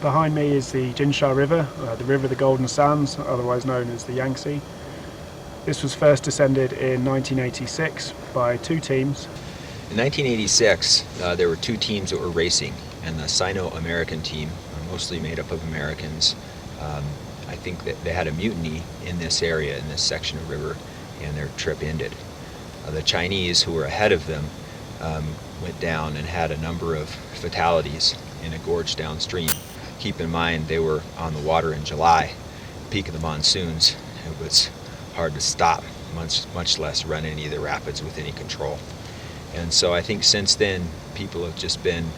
Behind me is the Jinsha River, the River of the Golden Sands, otherwise known as the Yangtse. This was first descended in 1986 by two teams. In 1986, there were two teams that were racing, and the Sino-American team, mostly made up of Americans, I think that they had a mutiny in this area, in this section of river, and their trip ended. The Chinese, who were ahead of them, went down and had a number of fatalities in a gorge downstream. Keep in mind, they were on the water in July, peak of the monsoons. It was hard to stop, much less run any of the rapids with any control. And so I think since then, people have just been,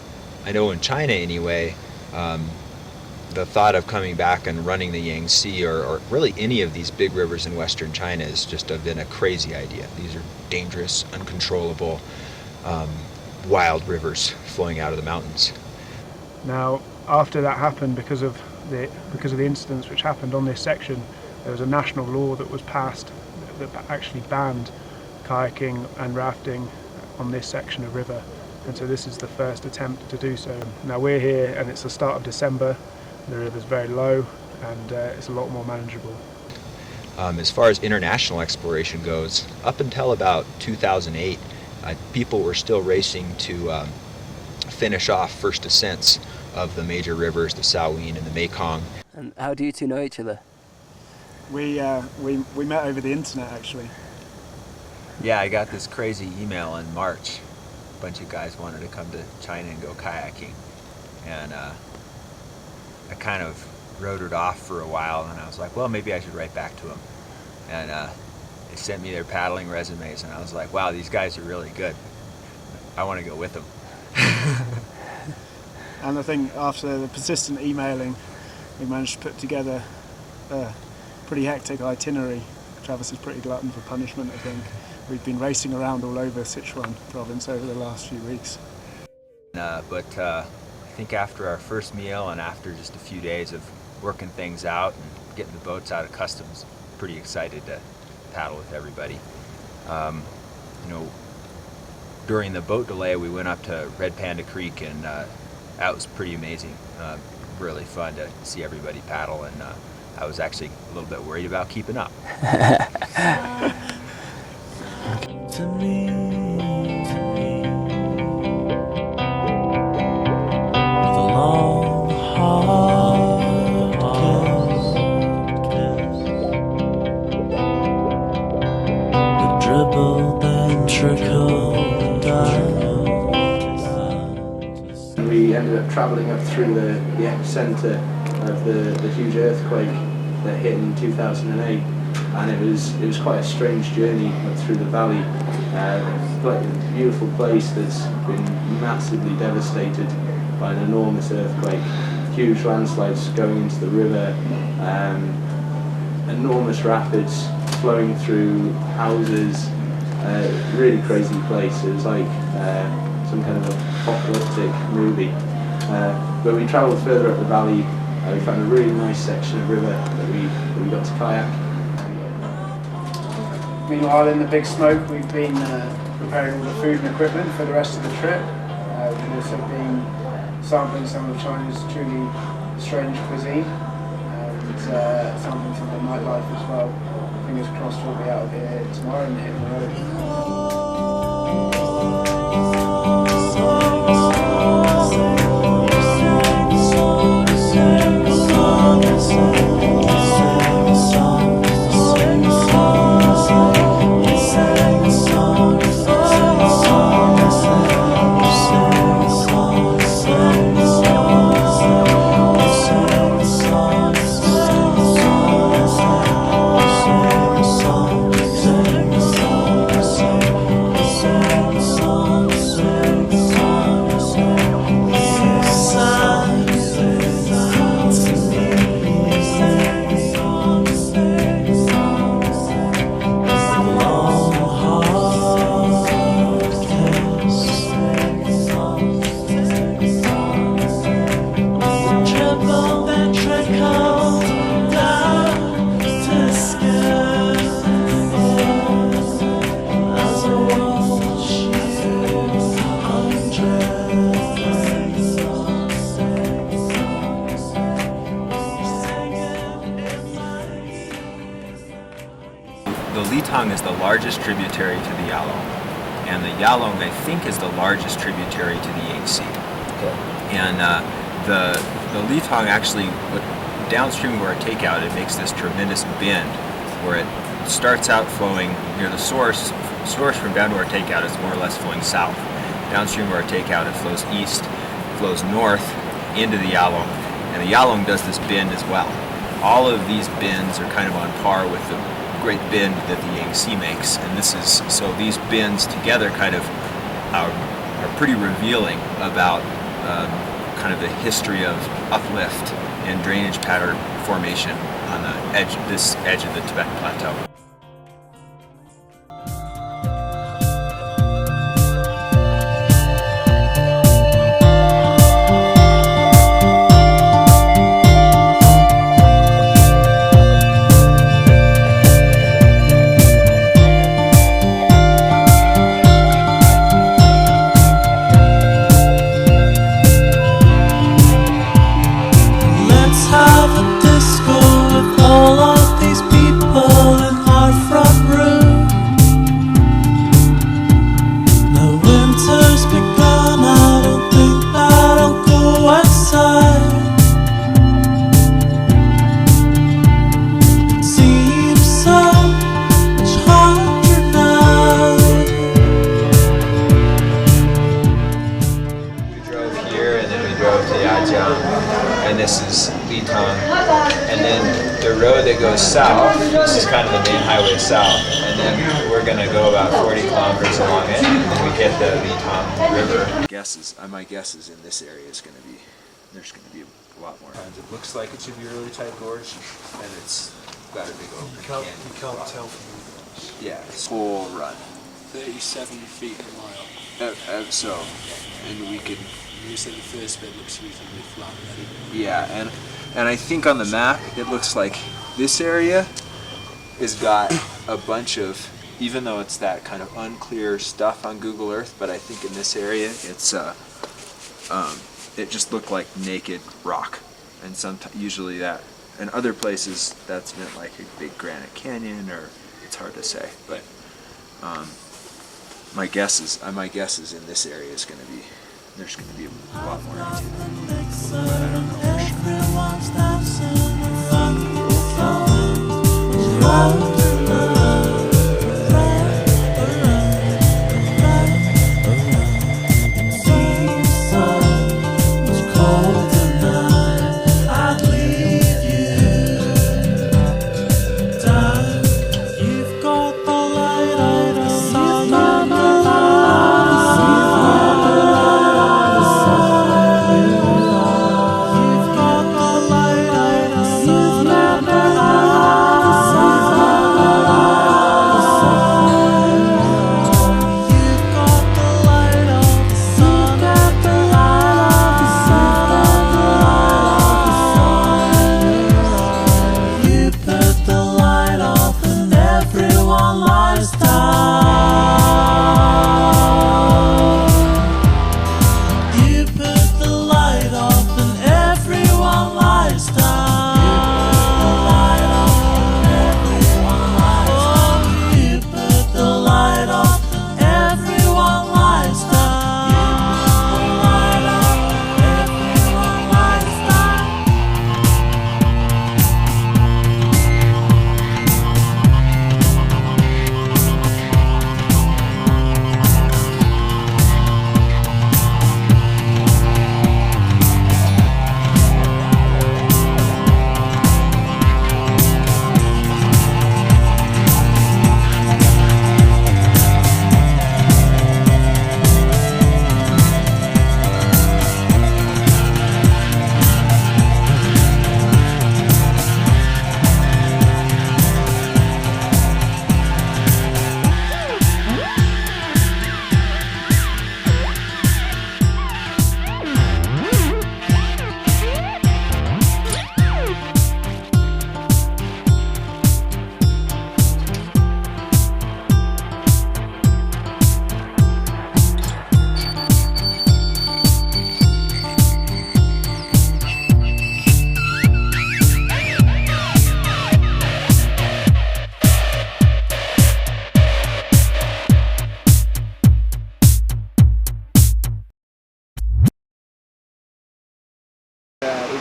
I know in China anyway, the thought of coming back and running the Yangtze or really any of these big rivers in western China has just been a crazy idea. These are dangerous, uncontrollable, wild rivers flowing out of the mountains. Now, after that happened, because of the incidents which happened on this section, there was a national law that was passed that actually banned kayaking and rafting on this section of river, and so this is the first attempt to do so. Now we're here and it's the start of December, the river's very low and it's a lot more manageable. As far as international exploration goes, up until about 2008, people were still racing to finish off first ascents of the major rivers, the Salween and the Mekong. And how do you two know each other? We met over the internet, actually. Yeah, I got this crazy email in March. A bunch of guys wanted to come to China and go kayaking, and I kind of wrote it off for a while, and I was like, well, maybe I should write back to them. And they sent me their paddling resumes, and I was like, wow, these guys are really good. I want to go with them. And I think after the persistent emailing, we managed to put together a pretty hectic itinerary. Travis is pretty glutton for punishment, I think. We've been racing around all over Sichuan province over the last few weeks. But I think after our first meal and after just a few days of working things out and getting the boats out of customs, pretty excited to paddle with everybody. During the boat delay, we went up to Red Panda Creek, and that was pretty amazing. Really fun to see everybody paddle, and I was actually a little bit worried about keeping up. To me, with a long, hard kiss, that dribbled and trickled down. We ended up travelling up through the epicentre of the huge earthquake that hit in 2008, and it was quite a strange journey up through the valley. Quite a beautiful place that's been massively devastated by an enormous earthquake, huge landslides going into the river, enormous rapids flowing through houses, really crazy place. It was like some kind of apocalyptic movie. But we travelled further up the valley. We found a really nice section of river that we got to kayak. Meanwhile, in the big smoke, we've been preparing all the food and equipment for the rest of the trip. We've also been sampling some of China's truly strange cuisine and sampling some of the nightlife as well. Fingers crossed we'll be out of here tomorrow and hitting the road. Litang is the largest tributary to the Yalong, and the Yalong, I think, is the largest tributary to the Yangtse. Okay. And the Litang actually, downstream where it takeout, it makes this tremendous bend where it starts out flowing near the source. Source from down to where takeout is more or less flowing south. Downstream where it takeout, it flows east, flows north into the Yalong, and the Yalong does this bend as well. All of these bends are kind of on par with the great bend that the Yangtze makes, and this is, so these bends together kind of are pretty revealing about kind of the history of uplift and drainage pattern formation on the this edge of the Tibetan Plateau. Let's have a disco with all of these people in our front room. The winter's begun, I don't think that I'll go outside. It seems so much harder now. We drove here and then we drove to Yangtse, and this is Litang, and then the road that goes south, this is kind of the main highway south, and then we're going to go about 40 kilometers along it, and then we hit the Litang River. My guess is in this area is going to be, there's going to be a lot more. It looks like it should be a really tight gorge, and it's got a big open canyon. You can't tell from the videos. Yeah, it's full run. 37 feet a mile. So, and we could, You said the first bit looks reasonably flat. yeah, and I think on the map it looks like this area has got a bunch of, even though it's that kind of unclear stuff on Google Earth, but I think in this area it's it just looked like naked rock, and usually that, and other places that's meant like a big granite canyon, or it's hard to say, but my guess is in this area is going to be, there's going to be a lot more activity. Everyone's dancing around the phone.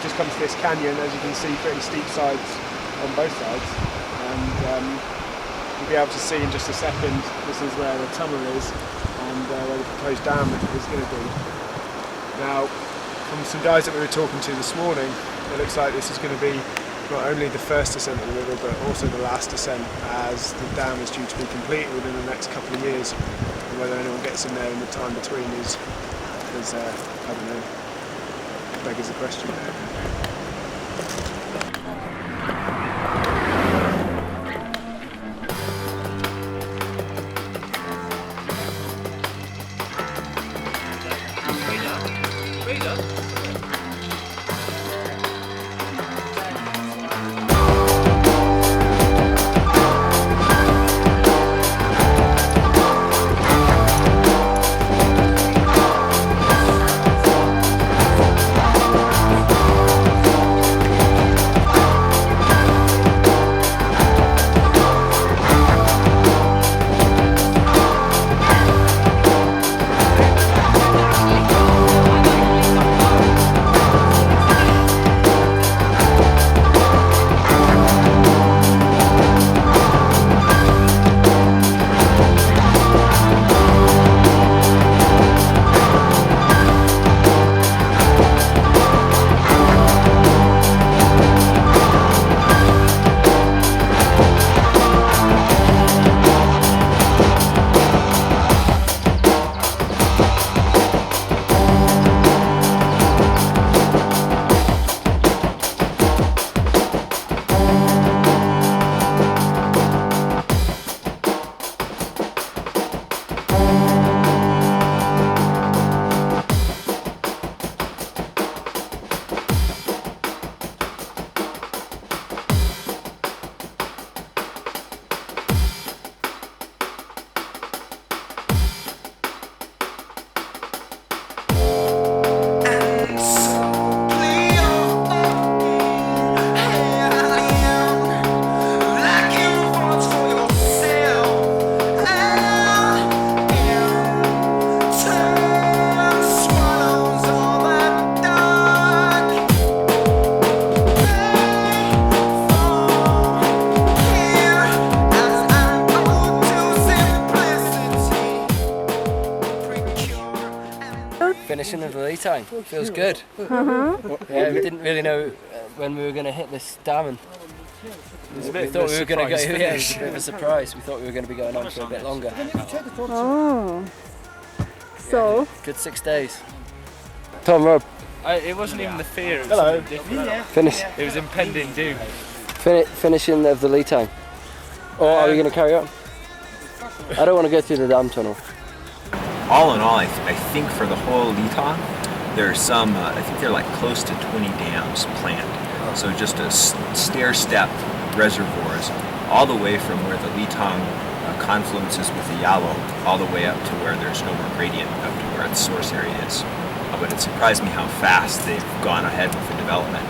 we've just come to this canyon, as you can see, pretty steep sides on both sides, and you'll be able to see in just a second, this is where the tunnel is and where the proposed dam is going to be. Now, from some guys that we were talking to this morning, it looks like this is going to be not only the first descent of the river, but also the last descent, as the dam is due to be completed within the next couple of years. And whether anyone gets in there in the time between is I don't know, beggars the question. Finishing of the lead time. Feels good. Yeah, we didn't really know when we were going to hit this dam, and we thought we were going to go. Yeah, it was a bit of a surprise. We thought we were going to be going on for a bit longer. Oh. So? Good 6 days. Tom, Rob. It wasn't even the fear. It was different. Finish. It was impending doom. Finishing of the lead time. Or are we going to carry on? I don't want to go through the dam tunnel. All in all, I think for the whole Litang, there's some, I think they're like close to 20 dams planned. So just a stair-step reservoirs all the way from where the Litang confluences with the Yalo, all the way up to where there's no more gradient, up to where its source area is. But it surprised me how fast they've gone ahead with the development,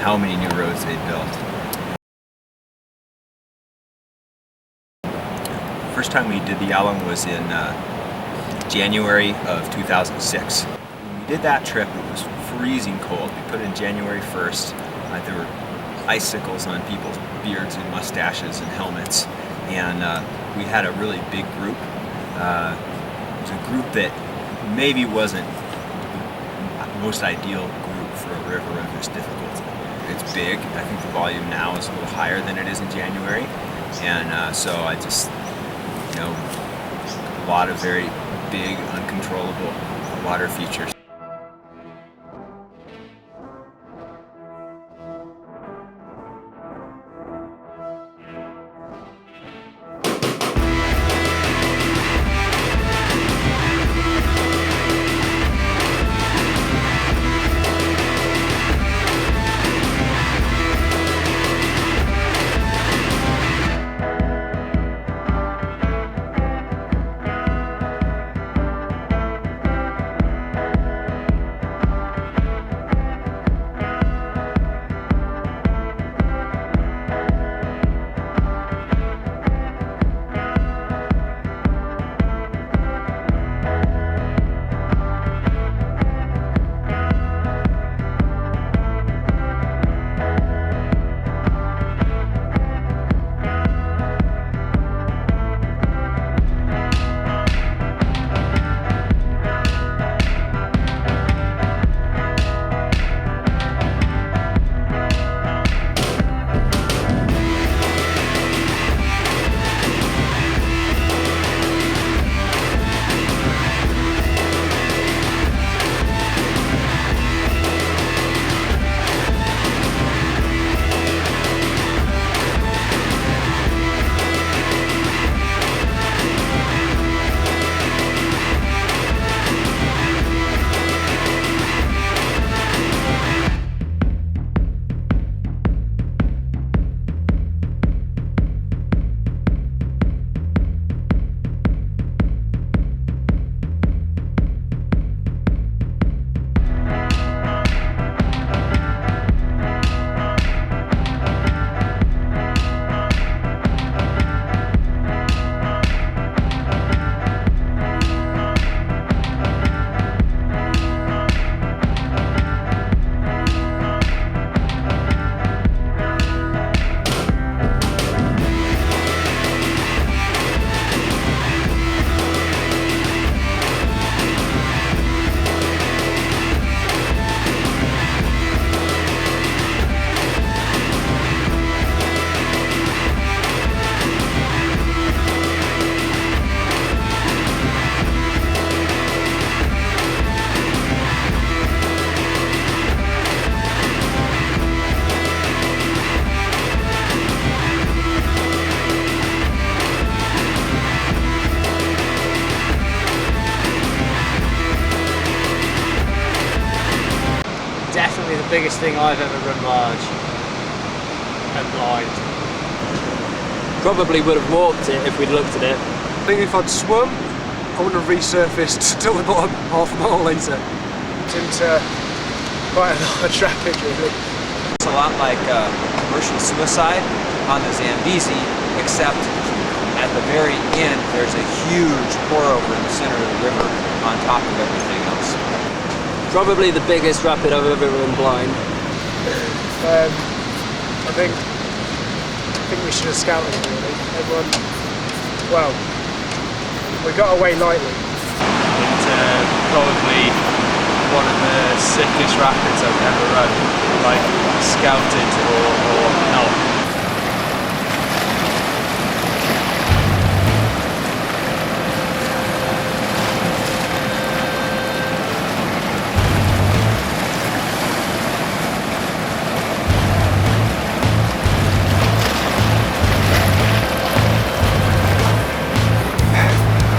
how many new roads they've built. First time we did the Yalong was in January of 2006. When we did that trip, it was freezing cold. We put in January 1st. There were icicles on people's beards and mustaches and helmets. And we had a really big group. It was a group that maybe wasn't the most ideal group for a river of this difficulty. It's big. I think the volume now is a little higher than it is in January. And so I just, you know, a lot of very big, uncontrollable water features. Probably the biggest thing I've ever run large and blind. Probably would have walked it if we'd looked at it. I think if I'd swum, I wouldn't have resurfaced till the bottom half a mile later. It's into quite a large rapid, really. It's a lot like commercial suicide on the Zambezi, except at the very end there's a huge pour over in the center of the river on top of everything else. Probably the biggest rapid I've ever run blind. I think we should have scouted it, really. Everyone, well, we got away lightly. It's probably one of the sickest rapids I've ever run, like scouted or not.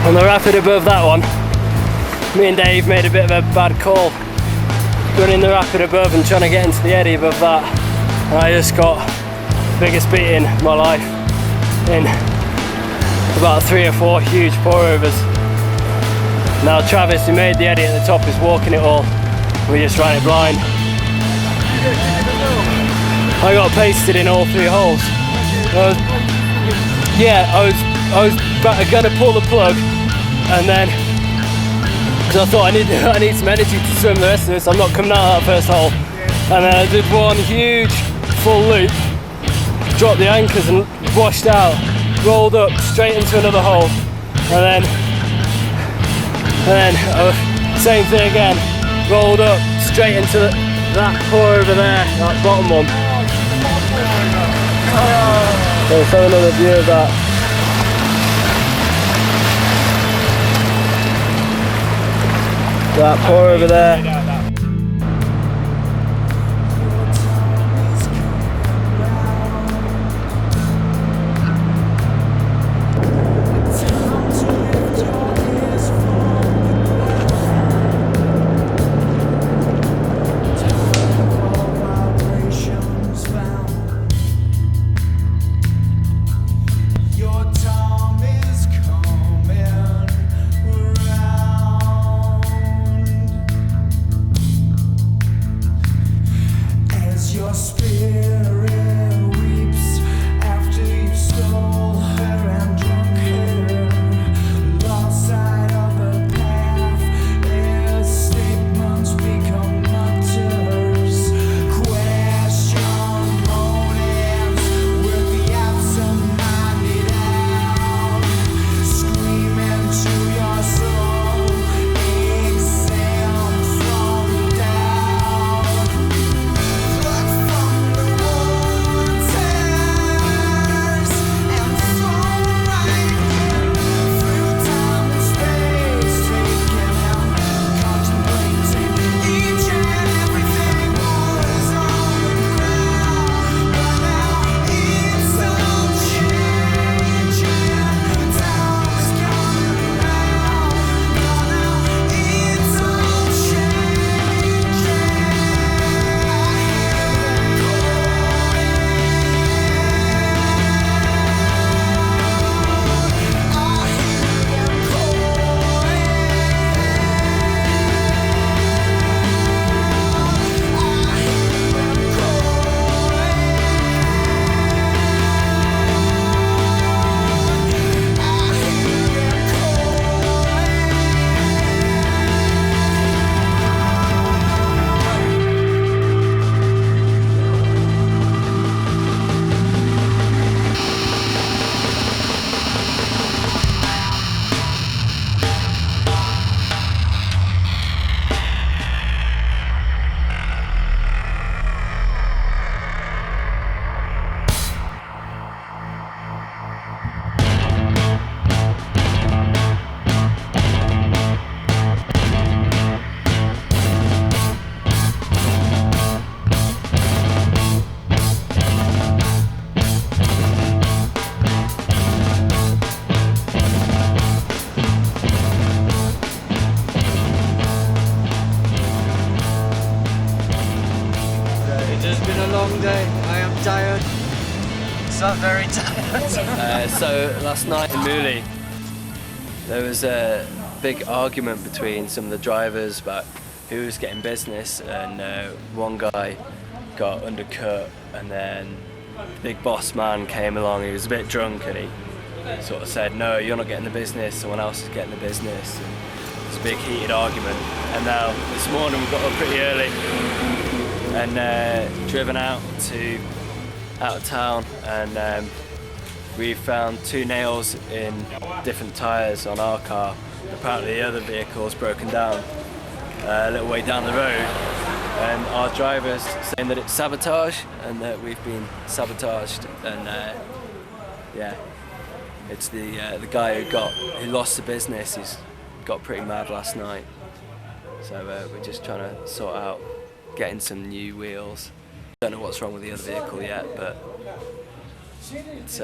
On the rapid above that one, me and Dave made a bit of a bad call running the rapid above and trying to get into the eddy above that, and I just got the biggest beating of my life in about 3 or 4 huge pour overs. Now Travis, who made the eddy at the top, is walking it all. We just ran it blind. I got pasted in all 3 holes. I was gonna pull the plug, and then because I thought I need some energy to swim the rest of this, I'm not coming out of that first hole. And then I did one huge full loop, dropped the anchors and washed out, rolled up straight into another hole, and then same thing again, rolled up straight into that pour over there, that bottom one. Let's have another view of that. That pour over there. day. I am tired. So very tired. So last night in Mooley, there was a big argument between some of the drivers about who was getting business, and one guy got undercut, and then the big boss man came along. He was a bit drunk, and he sort of said, "No, you're not getting the business. Someone else is getting the business." And it was a big heated argument. And now this morning we got up pretty early and driven out of town, and we found 2 nails in different tyres on our car. Apparently the other vehicle's broken down a little way down the road, and our driver's saying that it's sabotage and that we've been sabotaged, and yeah, it's the guy who lost the business. He's got pretty mad last night, so we're just trying to sort out getting some new wheels. Don't know what's wrong with the other vehicle yet, but it's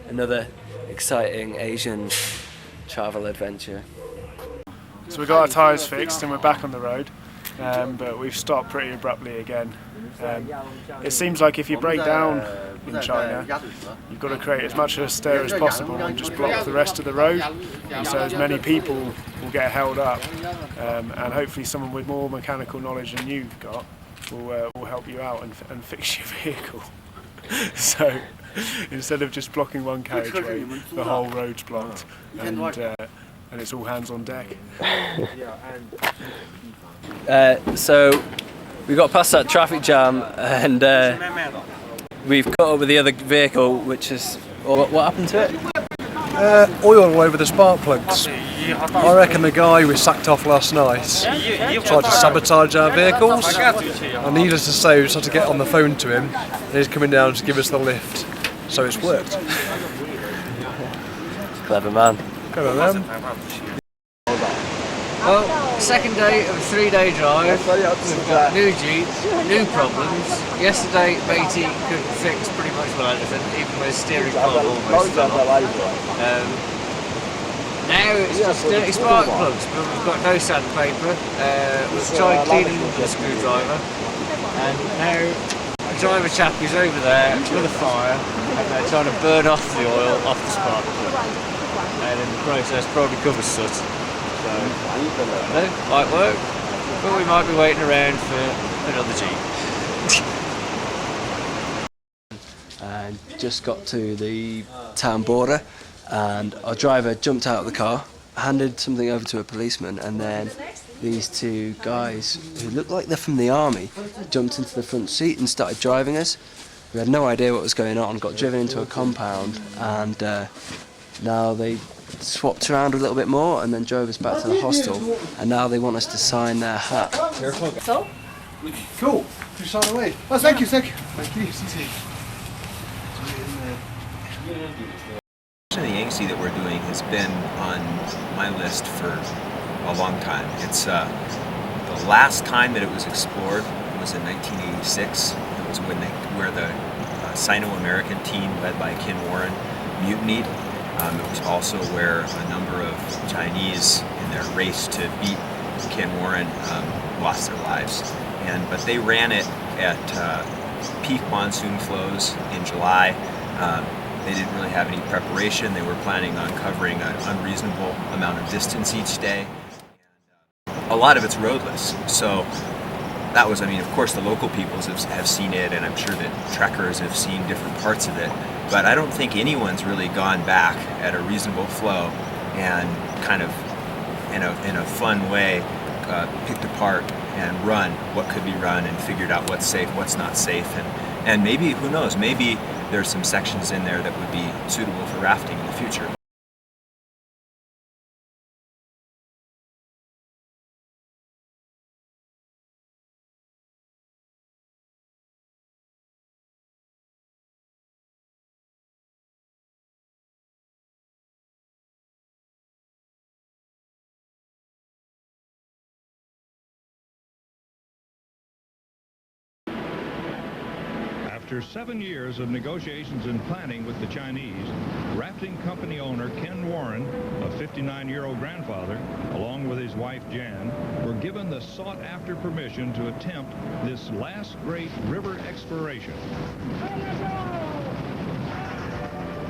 another exciting Asian travel adventure. So we got our tyres fixed and we're back on the road, but we've stopped pretty abruptly again. It seems like if you break down in China, you've got to create as much of a stir as possible and just block the rest of the road, and so as many people will get held up, and hopefully someone with more mechanical knowledge than you've got will help you out and fix your vehicle. So instead of just blocking one carriageway, the whole road's blocked, and it's all hands on deck. So we got past that traffic jam, and we've caught up with the other vehicle, which is... What happened to it? Oil all over the spark plugs. I reckon the guy we sacked off last night tried to sabotage our vehicles. And needless to say, we just had to get on the phone to him, and he's coming down to give us the lift. So it's worked. Clever man. Go on then. Well, second day of a 3-day drive. We've got new Jeep, new problems. Yesterday, Beatty couldn't fix pretty much well anything, even with steering column almost fell off. Now it's just dirty spark plugs, but we've got no sandpaper. We've tried cleaning the screwdriver, and now the driver chap is over there with a fire, and they're trying to burn off the oil off the spark plug, and in the process probably covers soot. So, I don't know, might work, but we might be waiting around for another Jeep. And just got to the town border, and our driver jumped out of the car, handed something over to a policeman, and then these 2 guys who looked like they're from the army jumped into the front seat and started driving us. We had no idea what was going on, got driven into a compound, and now they swapped around a little bit more and then drove us back to the hostel, and now they want us to sign their hat. So? Cool. You sign away. Oh, thank you. Thank you. The Yangtse that we're doing has been on my list for a long time. It's the last time that it was explored was in 1986. It was where the Sino-American team led by Ken Warren mutinied. It was also where a number of Chinese in their race to beat Ken Warren lost their lives. But they ran it at peak monsoon flows in July. They didn't really have any preparation. They were planning on covering an unreasonable amount of distance each day. A lot of it's roadless. So that was, of course the local peoples have seen it, and I'm sure that trekkers have seen different parts of it. But I don't think anyone's really gone back at a reasonable flow and kind of in a fun way picked apart and run what could be run and figured out what's safe, what's not safe, and maybe, who knows, maybe there's some sections in there that would be suitable for rafting in the future. After 7 years of negotiations and planning with the Chinese, rafting company owner Ken Warren, a 59-year-old grandfather, along with his wife Jan, were given the sought-after permission to attempt this last great river exploration.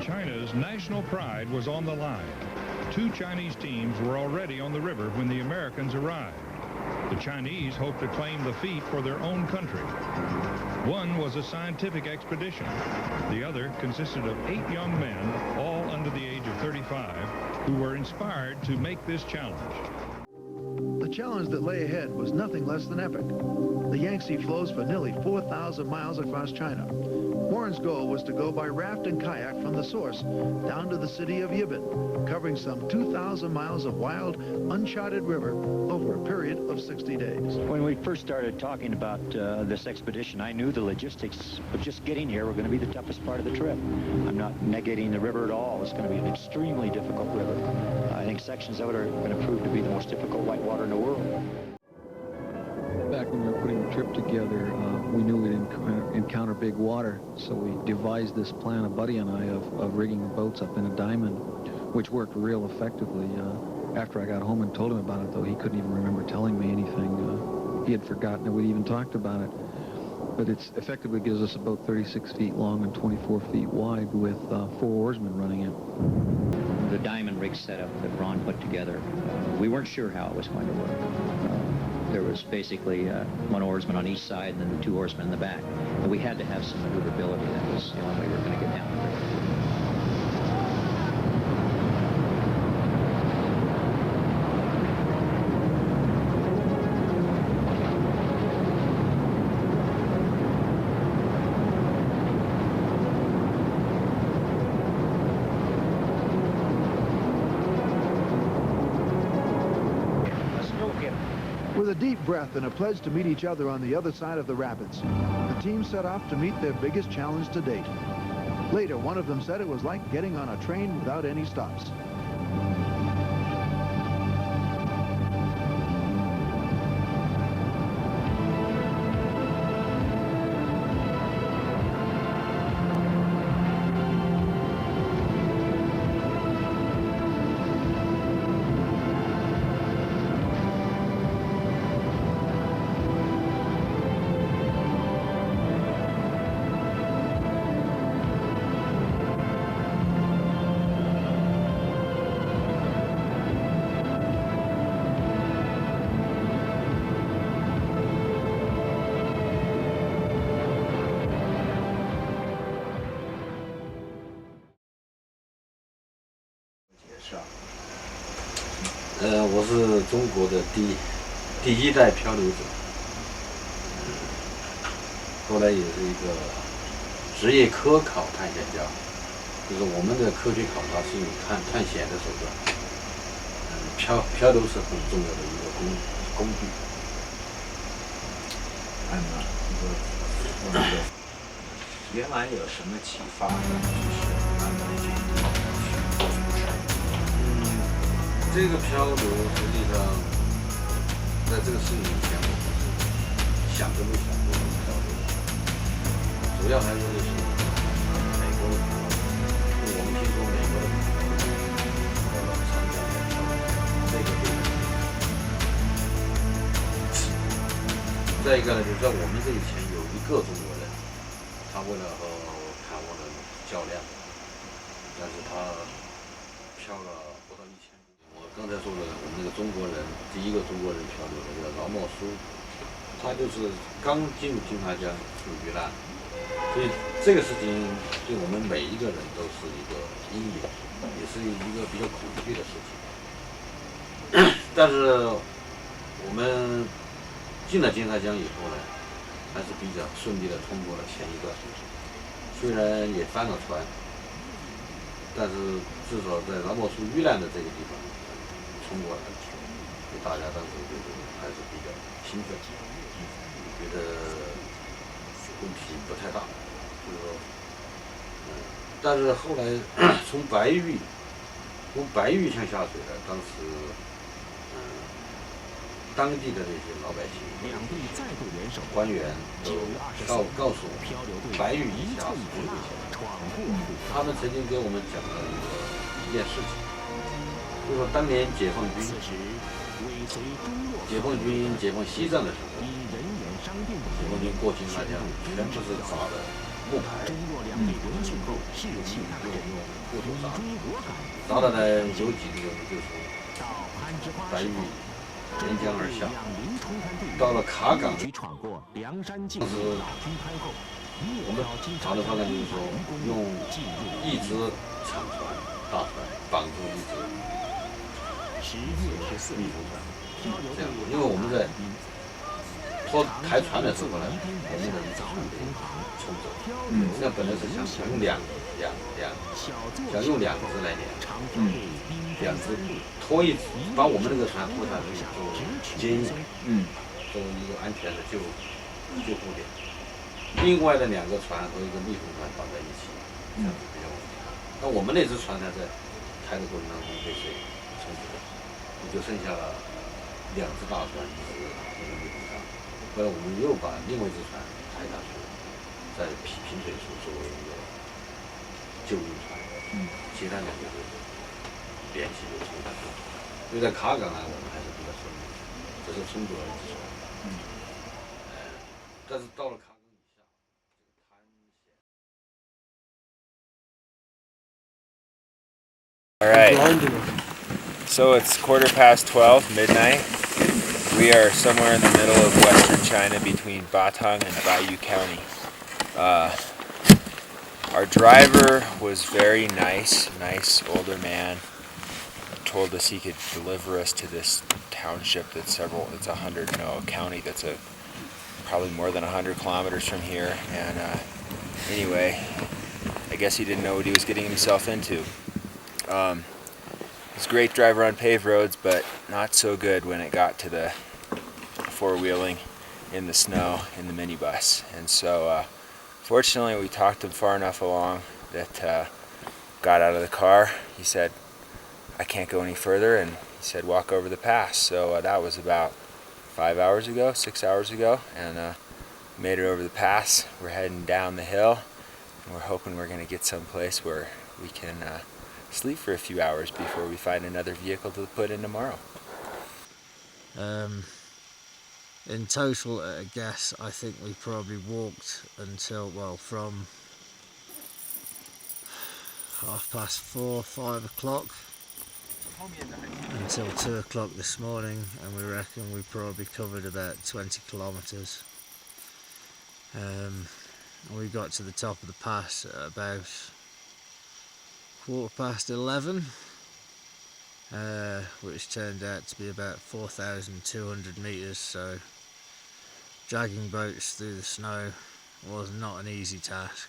China's national pride was on the line. 2 Chinese teams were already on the river when the Americans arrived. The Chinese hoped to claim the feat for their own country. One was a scientific expedition. The other consisted of 8 young men, all under the age of 35, who were inspired to make this challenge. The challenge that lay ahead was nothing less than epic. The Yangtze flows for nearly 4,000 miles across China. Warren's goal was to go by raft and kayak from the source down to the city of Yibin, covering some 2,000 miles of wild, uncharted river over a period of 60 days. When we first started talking about this expedition, I knew the logistics of just getting here were going to be the toughest part of the trip. I'm not negating the river at all. It's going to be an extremely difficult river. I think sections of it are going to prove to be the most difficult whitewater in the world. Back when we were putting the trip together, we knew we'd encounter big water, so we devised this plan, a buddy and I, of rigging the boats up in a diamond, which worked real effectively. After I got home and told him about it, though, he couldn't even remember telling me anything. He had forgotten that we'd even talked about it. But it effectively gives us a boat 36 feet long and 24 feet wide with 4 oarsmen running it. The diamond rig setup that Ron put together, we weren't sure how it was going to work. There was basically 1 oarsman on each side and then the 2 oarsmen in the back. But we had to have some maneuverability. That was the only way we were going to get down the river. With a deep breath and a pledge to meet each other on the other side of the rapids, the team set off to meet their biggest challenge to date. Later, one of them said it was like getting on a train without any stops.我是中国的第一代漂流者，后来也是一个职业科考探险家，就是我们的科学考察是用探险的手段，漂流是很重要的一个工具。原来有什么启发呢？就是安排这个。这个漂流实际上，在这个事情以前，我不是想都没想过漂流。主要还是美国的朋友，我们听说美国的朋友参加漂流，这个对。再一个呢，就是在我们这以前有一个中国人，他为了和看我的较量，但是他漂了不到1000。刚才说的，我们那个中国人，第一个中国人漂流的叫饶墨书，他就是刚进入金华江就遇难，所以这个事情对我们每一个人都是一个阴影，也是一个比较恐惧的事情。但是我们进了金华江以后呢，还是比较顺利的通过了前一段，虽然也翻了船，但是至少在饶墨书遇难的这个地方。通过了，所以大家当时就是还是比较兴奋，觉得问题不太大，就是说，但是后来从白玉向下水的，当时，当地的这些老百姓、官员都告诉我们，白玉以下是最危险的。他们曾经给我们讲了一件事情，就是说当年解放军解放西藏的时候，解放军过境来讲，全部是砸的木牌，用木头砸的呢，有几个就是白玉沿江而下，到了卡岗，当时我们查的方案就是说，用一只长船、大船绑住一只密封船，这样，因为我们在抬船的时候呢，我们的一只船被冲走，这样本来是想用两只来连，两只拖一只，把我们那个船拖下去做接应，作为一个安全的救护点。另外的2个船和一个密封船绑在一起，这样子比较稳定。那我们那只船呢，在抬的过程当中被水冲走了，也就剩下了2只大船，一个密封船。后来我们又把另外一只船抬下去，在平水处作为一个救运船，其他2个就是联系就冲下去。所以在卡岗呢，我们还是比较顺利，这是冲走了一只船。但是到了卡岗以下，All right, so it's 12:15, midnight. We are somewhere in the middle of western China between Batang and Baiyu County. Our driver was very nice older man. Told us he could deliver us to this township that's a county that's probably more than 100 kilometers from here. And anyway, I guess he didn't know what he was getting himself into. He's a great driver on paved roads, but not so good when it got to the four-wheeling in the snow in the minibus. And so fortunately we talked him far enough along that got out of the car. He said, I can't go any further, and he said walk over the pass. So that was about 6 hours ago, and made it over the pass. We're heading down the hill, and we're hoping we're going to get someplace where we can sleep for a few hours before we find another vehicle to put in tomorrow. In total, I guess, I think we probably walked until, from 4:30, 5 o'clock until 2 o'clock this morning, and we reckon we probably covered about 20 kilometres. We got to the top of the pass at about 11:15, which turned out to be about 4,200 metres, so dragging boats through the snow was not an easy task.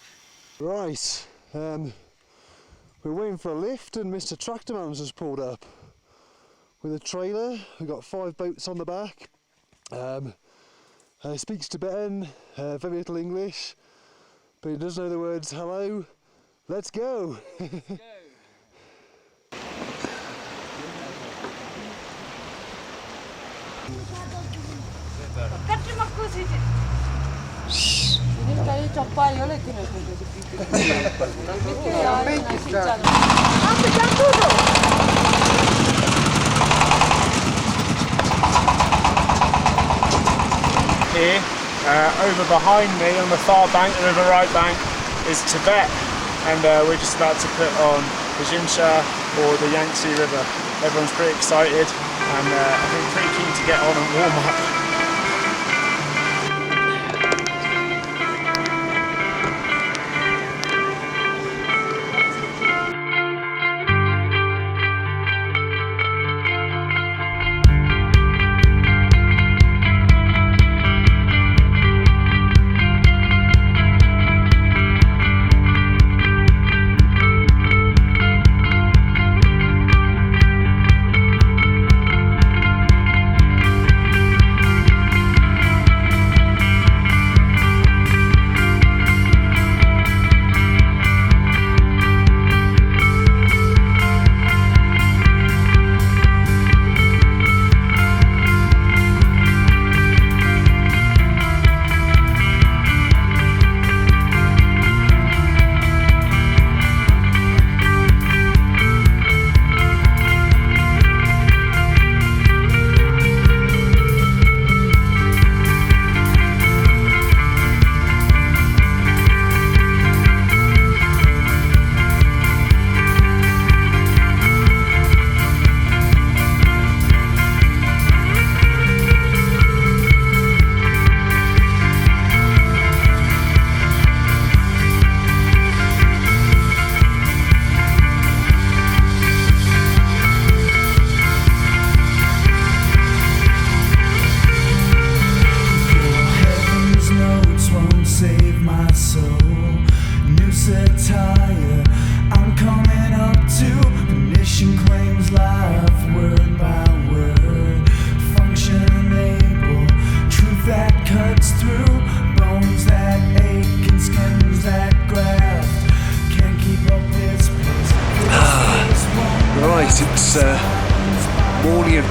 Right, we're waiting for a lift, and Mr. Tractorman's just pulled up with a trailer. We've got 5 boats on the back. Speaks Tibetan, very little English, but he does know the words hello, let's go. Here, over behind me on the far bank, the river right bank, is Tibet, and we're just about to put on the Jinsha or the Yangtze River. Everyone's pretty excited, and I think pretty keen to get on and warm up.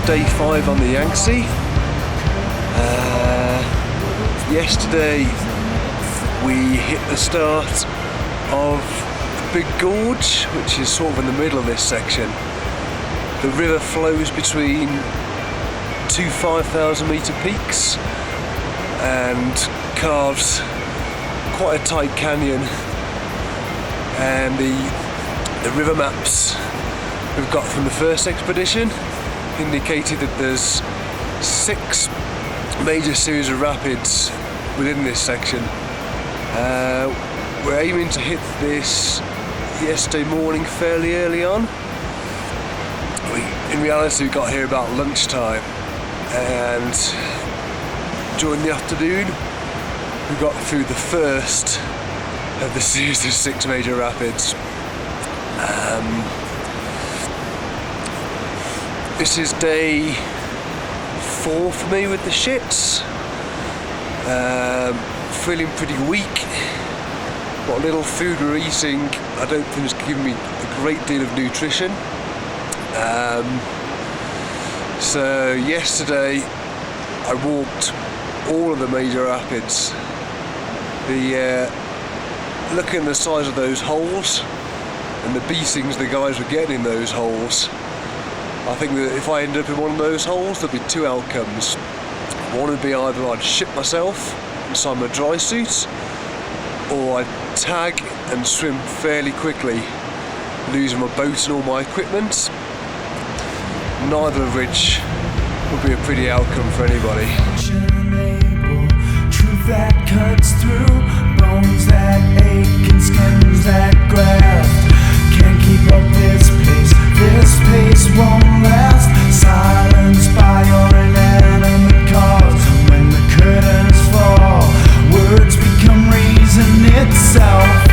day 5 on the Yangtse. Yesterday we hit the start of the Big Gorge, which is sort of in the middle of this section. The river flows between two 5,000 metre peaks and carves quite a tight canyon, and the river maps we've got from the first expedition indicated that there's 6 major series of rapids within this section. We're aiming to hit this yesterday morning fairly early on. In reality we got here about lunchtime, and during the afternoon we got through the first of the series of 6 major rapids. This is day 4 for me with the shits. Feeling pretty weak. What little food we're eating, I don't think it's giving me a great deal of nutrition. So yesterday I walked all of the major rapids. Looking at the size of those holes and the beatings the guys were getting in those holes, I think that if I ended up in one of those holes, there'd be 2 outcomes. One would be either I'd shit myself inside my dry suit, or I'd tag and swim fairly quickly, losing my boat and all my equipment. Neither of which would be a pretty outcome for anybody. Truth that cuts through, bones that ache and skins that graft. Can't keep up this pace won't last. Silenced by your inanimate cause. When the curtains fall, words become reason itself.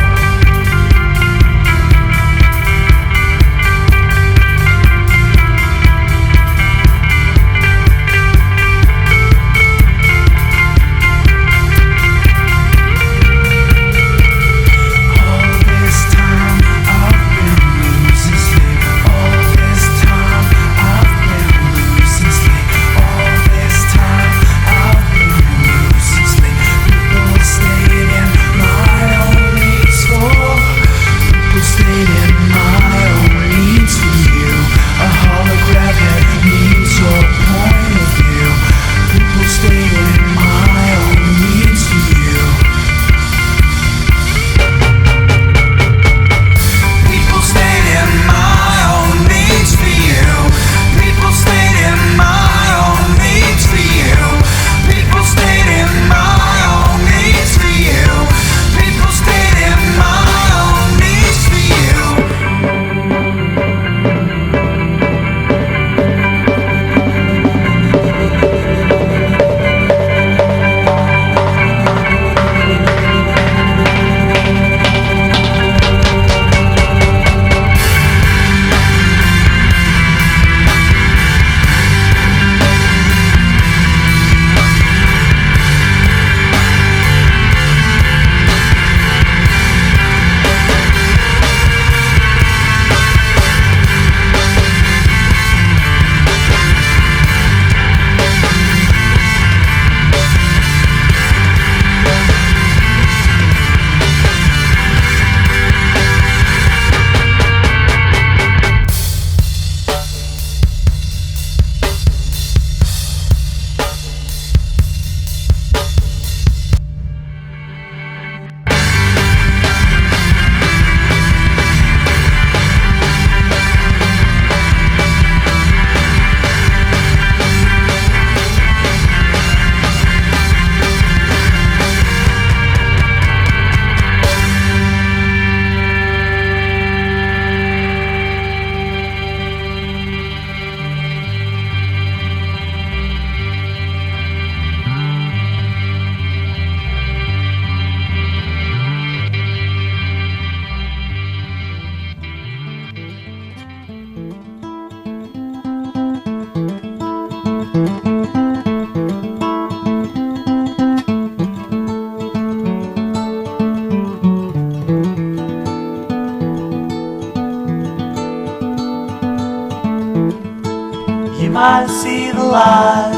might see the light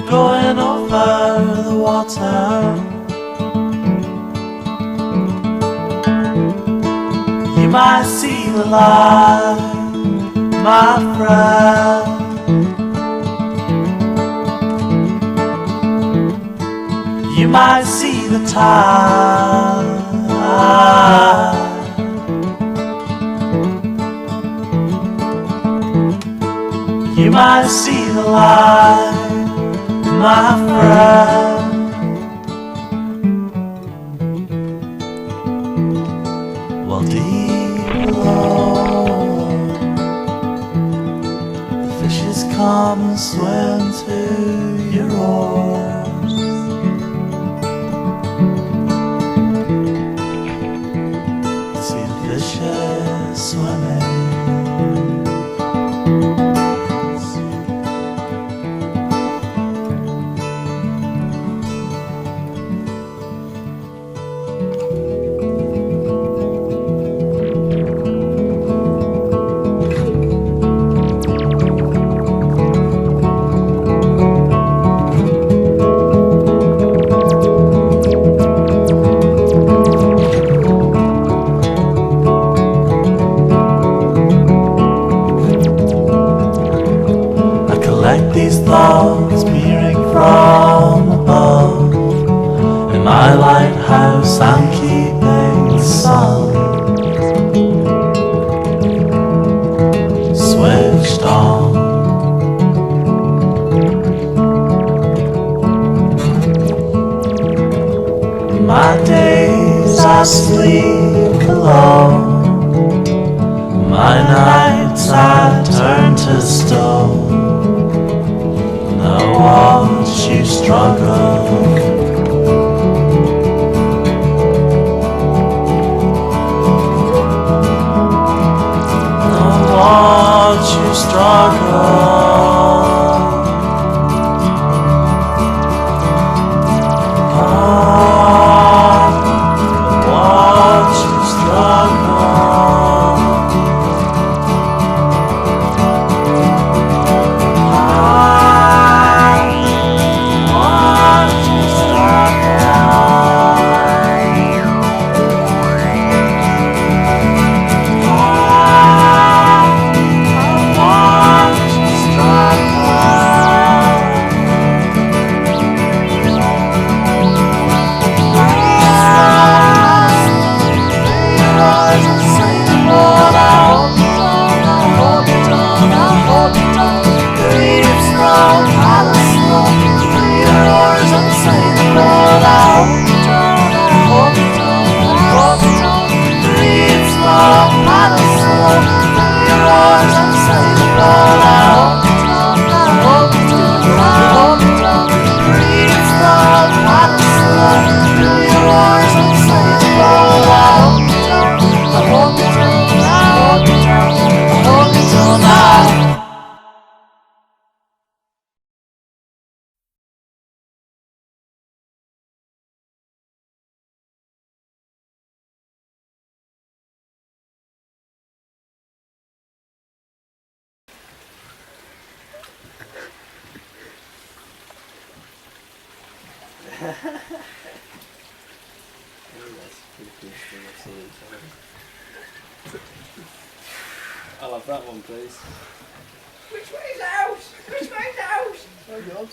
going over the water. You might see the light, my friend. You might see the tide. You might see the light, my friend. Well, deep below, the fishes come and swim to your oars. See the fishes swimming. These thoughts peering from above. In my lighthouse I'm keeping the sun switched on. My days I sleep alone. My nights I turn to stone. I watch you struggle. I watch you struggle. I watch you struggle. I'll have that one, please. Which way is out? Which way is out? Oh, God.